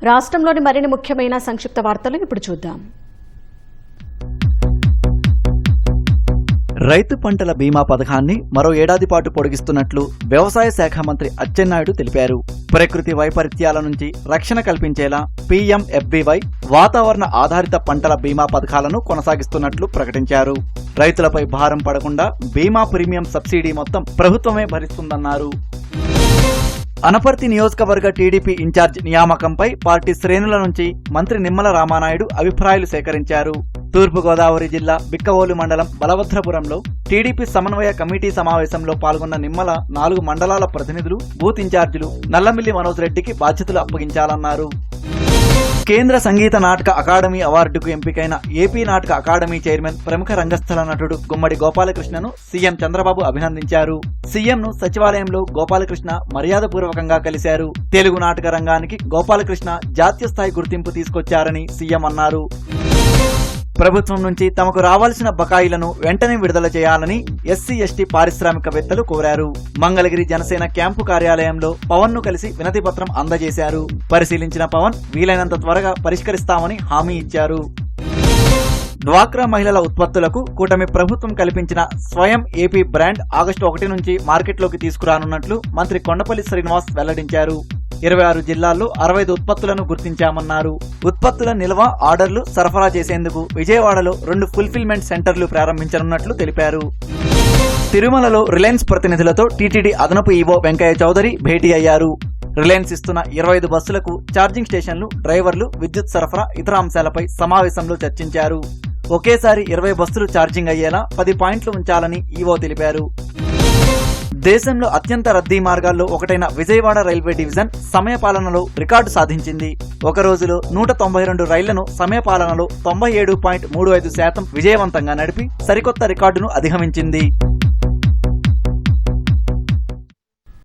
రాష్ట్రంలోని మరిన్ని ముఖ్యమైన సంక్షిప్త వార్తలు ఇప్పుడు చూద్దాం. రైతు పంటల బీమా పథకాన్ని మరో ఏడాది పాటు పొడిగిస్తున్నట్లు వ్యవసాయ శాఖ మంత్రి అచ్చెన్నాయుడు తెలిపారు. ప్రకృతి వైపరీత్యాల నుంచి రక్షణ కల్పించేలా పీఎంఎఫ్బీవై వాతావరణ ఆధారిత పంటల బీమా పథకాలను కొనసాగిస్తున్నట్లు ప్రకటించారు. రైతులపై భారం పడకుండా బీమా ప్రీమియం సబ్సిడీ మొత్తం ప్రభుత్వమే భరిస్తుందన్నారు. అనపర్తి నియోజకవర్గ టీడీపీ ఇన్ఛార్జ్ నియామకంపై పార్టీ శ్రేణుల నుంచి మంత్రి నిమ్మల రామానాయుడు అభిప్రాయాలు సేకరించారు. తూర్పుగోదావరి జిల్లా బిక్కవోలు మండలం బలభద్రపురంలో టీడీపీ సమన్వయ కమిటీ సమావేశంలో పాల్గొన్న నిమ్మల 4 మండలాల ప్రతినిధులు, బూత్ ఇన్ఛార్జీలు నల్లమిల్లి మనోజ్ రెడ్డికి బాధ్యతలు అప్పగించాలన్నారు. కేంద్ర సంగీత నాటక అకాడమీ అవార్డుకు ఎంపికైన ఏపీ నాటక అకాడమీ చైర్మన్ ప్రముఖ రంగస్థల నటుడు గుమ్మడి గోపాలకృష్ణను సీఎం చంద్రబాబు అభినందించారు. సీఎంను సచివాలయంలో గోపాలకృష్ణ మర్యాదపూర్వకంగా కలిశారు. తెలుగు నాటక రంగానికి గోపాలకృష్ణ జాతీయ స్థాయి గుర్తింపు తీసుకొచ్చారని సీఎం అన్నారు. ప్రభుత్వం నుంచి తమకు రావాల్సిన బకాయిలను వెంటనే విడుదల చేయాలని ఎస్సీ ఎస్టీ పారిశ్రామికవేత్తలు కోరారు. మంగళగిరి జనసేన క్యాంపు కార్యాలయంలో పవన్ ను కలిసి వినతి పత్రం అందజేశారు. పరిశీలించిన పవన్ వీలైనంత త్వరగా పరిష్కరిస్తామని హామీ ఇచ్చారు. డ్వాక్రా మహిళల ఉత్పత్తులకు కూటమి ప్రభుత్వం కల్పించిన స్వయం ఏపీ బ్రాండ్ ఆగస్టు 1 నుంచి మార్కెట్లోకి తీసుకురానున్నట్లు మంత్రి కొండపల్లి శ్రీనివాస్ వెల్లడించారు. 26 జిల్లాల్లో 65 ఉత్పత్తులను గుర్తించామన్నారు. ఉత్పత్తుల నిల్వ, ఆర్డర్లు సరఫరా చేసేందుకు విజయవాడలో 2 ఫుల్ఫిల్మెంట్ సెంటర్లు ప్రారంభించనున్నట్లు తెలిపారు. తిరుమలలో రిలయన్స్ ప్రతినిధులతో టీటీడీ అదనపు ఈవో వెంకయ్య చౌదరి భేటీ అయ్యారు. రిలయన్స్ ఇస్తున్న 25 బస్సులకు ఛార్జింగ్ స్టేషన్లు, డ్రైవర్లు, విద్యుత్ సరఫరా, ఇతర అంశాలపై సమావేశంలో చర్చించారు. ఒకేసారి 20 బస్సులు ఛార్జింగ్ అయ్యేలా 10 పాయింట్లు ఉంచాలని ఈవో తెలిపారు. దేశంలో అత్యంత రద్దీ మార్గాల్లో ఒకటైన విజయవాడ రైల్వే డివిజన్ సమయపాలనలో రికార్డు సాధించింది. ఒక రోజులో 192 రైళ్లను సమయపాలనలో 97.35% విజయవంతంగా నడిపి సరికొత్త రికార్డును అధిగమించింది.